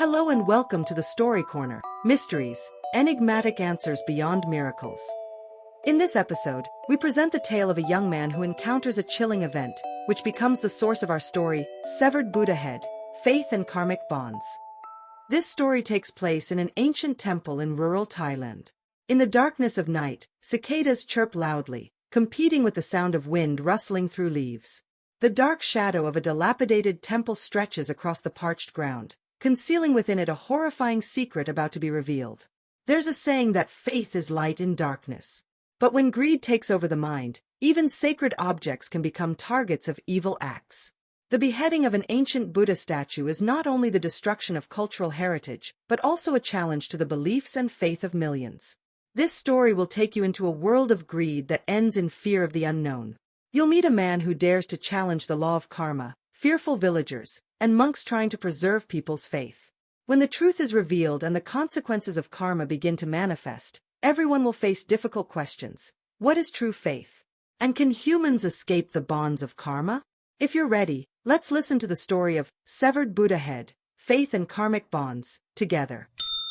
Hello and welcome to the Story Corner, Mysteries, Enigmatic Answers Beyond Miracles. In this episode, we present the tale of a young man who encounters a chilling event, which becomes the source of our story, Severed Buddha Head, Faith and Karmic Bonds. This story takes place in an ancient temple in rural Thailand. In the darkness of night, cicadas chirp loudly, competing with the sound of wind rustling through leaves. The dark shadow of a dilapidated temple stretches across the parched ground, concealing within it a horrifying secret about to be revealed. There's a saying that faith is light in darkness. But when greed takes over the mind, even sacred objects can become targets of evil acts. The beheading of an ancient Buddha statue is not only the destruction of cultural heritage, but also a challenge to the beliefs and faith of millions. This story will take you into a world of greed that ends in fear of the unknown. You'll meet a man who dares to challenge the law of karma, fearful villagers, and monks trying to preserve people's faith. When the truth is revealed and the consequences of karma begin to manifest, everyone will face difficult questions. What is true faith? And can humans escape the bonds of karma? If you're ready, let's listen to the story of Severed Buddha Head, Faith and Karmic Bonds, together.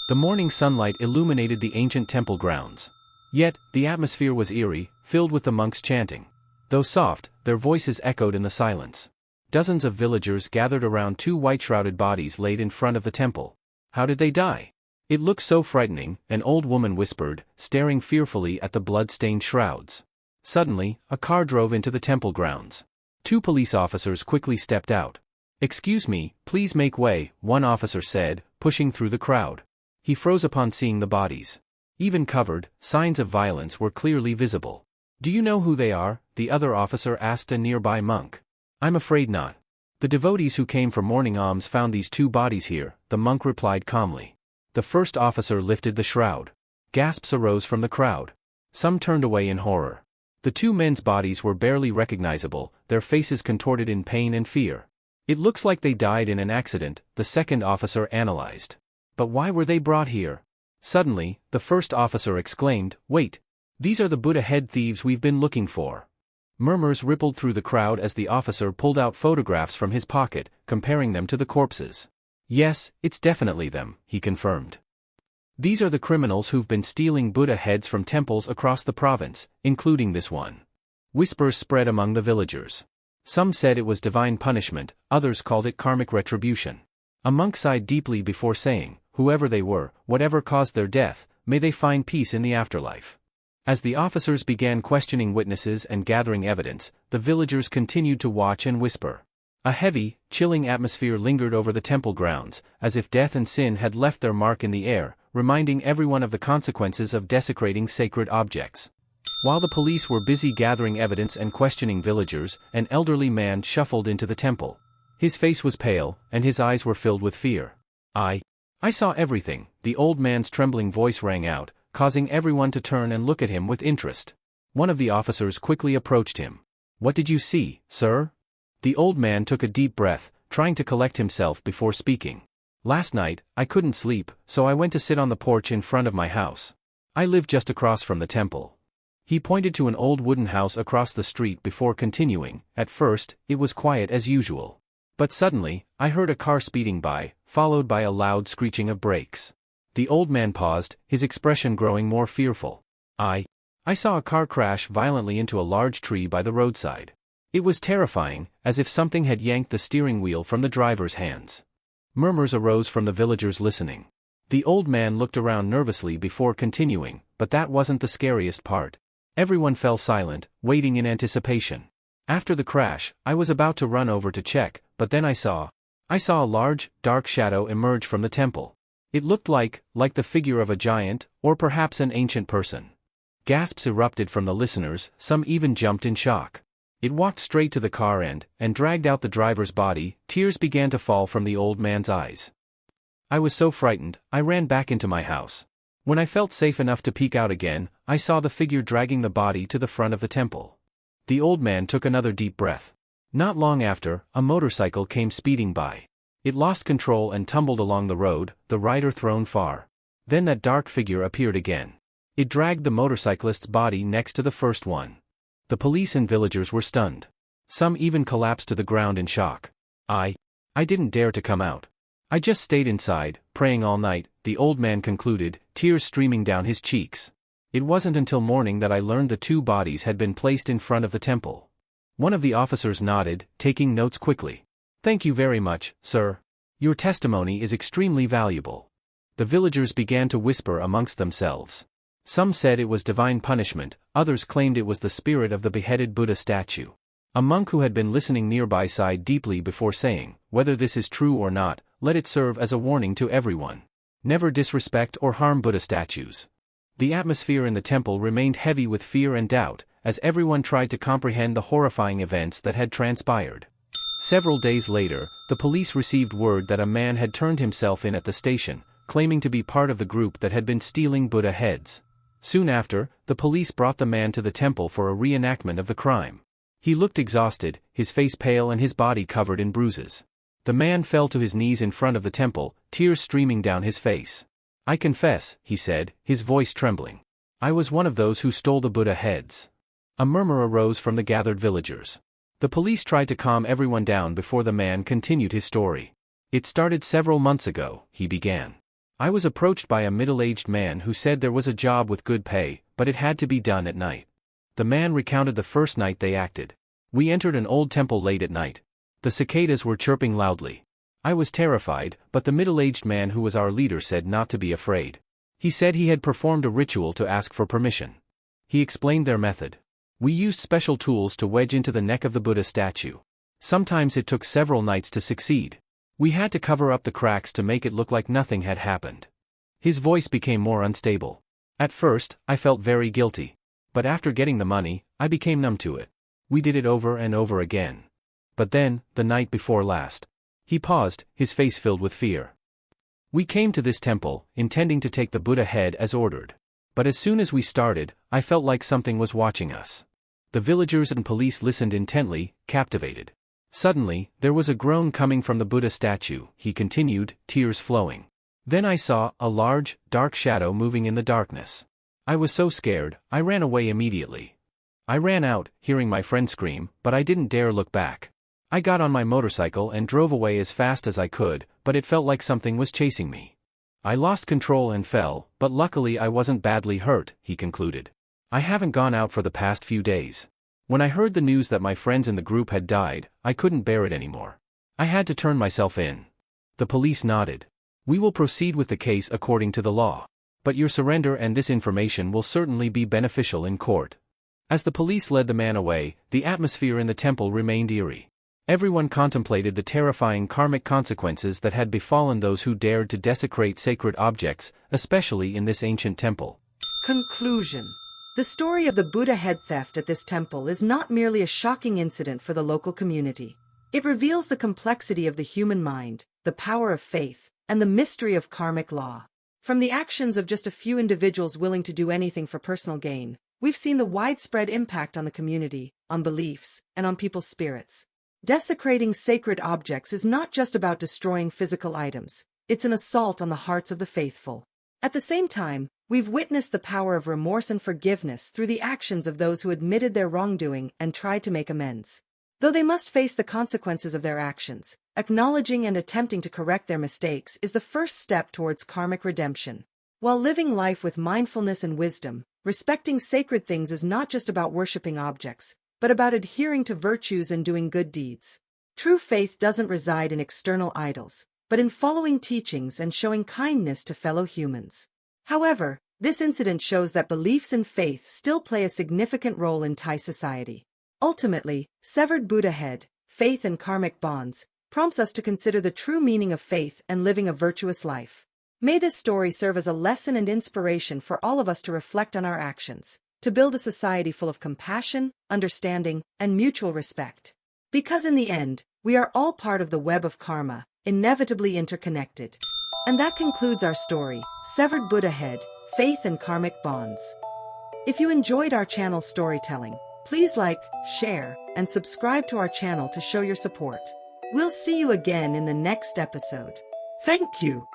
The morning sunlight illuminated the ancient temple grounds. Yet, the atmosphere was eerie, filled with the monks chanting. Though soft, their voices echoed in the silence. Dozens of villagers gathered around two white-shrouded bodies laid in front of the temple. How did they die? It looked so frightening, an old woman whispered, staring fearfully at the blood-stained shrouds. Suddenly, a car drove into the temple grounds. Two police officers quickly stepped out. "Excuse me, please make way," one officer said, pushing through the crowd. He froze upon seeing the bodies. Even covered, signs of violence were clearly visible. "Do you know who they are?" the other officer asked a nearby monk. "I'm afraid not. The devotees who came for morning alms found these two bodies here," the monk replied calmly. The first officer lifted the shroud. Gasps arose from the crowd. Some turned away in horror. The two men's bodies were barely recognizable, their faces contorted in pain and fear. "It looks like they died in an accident," the second officer analyzed. "But why were they brought here?" Suddenly, the first officer exclaimed, "Wait! These are the Buddha head thieves we've been looking for." Murmurs rippled through the crowd as the officer pulled out photographs from his pocket, comparing them to the corpses. "Yes, it's definitely them," he confirmed. "These are the criminals who've been stealing Buddha heads from temples across the province, including this one." Whispers spread among the villagers. Some said it was divine punishment, others called it karmic retribution. A monk sighed deeply before saying, "Whoever they were, whatever caused their death, may they find peace in the afterlife." As the officers began questioning witnesses and gathering evidence, the villagers continued to watch and whisper. A heavy, chilling atmosphere lingered over the temple grounds, as if death and sin had left their mark in the air, reminding everyone of the consequences of desecrating sacred objects. While the police were busy gathering evidence and questioning villagers, an elderly man shuffled into the temple. His face was pale, and his eyes were filled with fear. I saw everything," the old man's trembling voice rang out, causing everyone to turn and look at him with interest. One of the officers quickly approached him. "What did you see, sir?" The old man took a deep breath, trying to collect himself before speaking. "Last night, I couldn't sleep, so I went to sit on the porch in front of my house. I live just across from the temple." He pointed to an old wooden house across the street before continuing. "At first, it was quiet as usual. But suddenly, I heard a car speeding by, followed by a loud screeching of brakes." The old man paused, his expression growing more fearful. I saw a car crash violently into a large tree by the roadside. It was terrifying, as if something had yanked the steering wheel from the driver's hands." Murmurs arose from the villagers listening. The old man looked around nervously before continuing, but that wasn't the scariest part. Everyone fell silent, waiting in anticipation. "After the crash, I was about to run over to check, but then I saw a large, dark shadow emerge from the temple. It looked like the figure of a giant, or perhaps an ancient person." Gasps erupted from the listeners, some even jumped in shock. It walked straight to the car and dragged out the driver's body. Tears began to fall from the old man's eyes. "I was so frightened, I ran back into my house. When I felt safe enough to peek out again, I saw the figure dragging the body to the front of the temple." The old man took another deep breath. Not long after, a motorcycle came speeding by. It lost control and tumbled along the road, the rider thrown far. Then that dark figure appeared again. It dragged the motorcyclist's body next to the first one. The police and villagers were stunned. Some even collapsed to the ground in shock. I didn't dare to come out. I just stayed inside, praying all night, the old man concluded, tears streaming down his cheeks. It wasn't until morning that I learned the two bodies had been placed in front of the temple. One of the officers nodded, taking notes quickly. Thank you very much, sir. Your testimony is extremely valuable. The villagers began to whisper amongst themselves. Some said it was divine punishment, others claimed it was the spirit of the beheaded Buddha statue. A monk who had been listening nearby sighed deeply before saying, whether this is true or not, let it serve as a warning to everyone. Never disrespect or harm Buddha statues. The atmosphere in the temple remained heavy with fear and doubt, as everyone tried to comprehend the horrifying events that had transpired. Several days later, the police received word that a man had turned himself in at the station, claiming to be part of the group that had been stealing Buddha heads. Soon after, the police brought the man to the temple for a reenactment of the crime. He looked exhausted, his face pale and his body covered in bruises. The man fell to his knees in front of the temple, tears streaming down his face. I confess, he said, his voice trembling. I was one of those who stole the Buddha heads. A murmur arose from the gathered villagers. The police tried to calm everyone down before the man continued his story. It started several months ago, he began. I was approached by a middle-aged man who said there was a job with good pay, but it had to be done at night. The man recounted the first night they acted. We entered an old temple late at night. The cicadas were chirping loudly. I was terrified, but the middle-aged man who was our leader said not to be afraid. He said he had performed a ritual to ask for permission. He explained their method. We used special tools to wedge into the neck of the Buddha statue. Sometimes it took several nights to succeed. We had to cover up the cracks to make it look like nothing had happened. His voice became more unstable. At first, I felt very guilty. But after getting the money, I became numb to it. We did it over and over again. But then, the night before last. He paused, his face filled with fear. We came to this temple, intending to take the Buddha head as ordered. But as soon as we started, I felt like something was watching us. The villagers and police listened intently, captivated. Suddenly, there was a groan coming from the Buddha statue, he continued, tears flowing. Then I saw a large, dark shadow moving in the darkness. I was so scared, I ran away immediately. I ran out, hearing my friend scream, but I didn't dare look back. I got on my motorcycle and drove away as fast as I could, but it felt like something was chasing me. I lost control and fell, but luckily I wasn't badly hurt, he concluded. I haven't gone out for the past few days. When I heard the news that my friends in the group had died, I couldn't bear it anymore. I had to turn myself in. The police nodded. We will proceed with the case according to the law. But your surrender and this information will certainly be beneficial in court. As the police led the man away, the atmosphere in the temple remained eerie. Everyone contemplated the terrifying karmic consequences that had befallen those who dared to desecrate sacred objects, especially in this ancient temple. Conclusion. The story of the Buddha head theft at this temple is not merely a shocking incident for the local community. It reveals the complexity of the human mind, the power of faith, and the mystery of karmic law. From the actions of just a few individuals willing to do anything for personal gain, we've seen the widespread impact on the community, on beliefs, and on people's spirits. Desecrating sacred objects is not just about destroying physical items, it's an assault on the hearts of the faithful. At the same time, we've witnessed the power of remorse and forgiveness through the actions of those who admitted their wrongdoing and tried to make amends. Though they must face the consequences of their actions, acknowledging and attempting to correct their mistakes is the first step towards karmic redemption. While living life with mindfulness and wisdom, respecting sacred things is not just about worshipping objects, but about adhering to virtues and doing good deeds. True faith doesn't reside in external idols, but in following teachings and showing kindness to fellow humans. However, this incident shows that beliefs and faith still play a significant role in Thai society. Ultimately, severed Buddha head, faith and karmic bonds, prompts us to consider the true meaning of faith and living a virtuous life. May this story serve as a lesson and inspiration for all of us to reflect on our actions, to build a society full of compassion, understanding, and mutual respect. Because in the end, we are all part of the web of karma, inevitably interconnected. And that concludes our story, Severed Buddha Head, Faith and Karmic Bonds. If you enjoyed our channel's storytelling, please like, share, and subscribe to our channel to show your support. We'll see you again in the next episode. Thank you.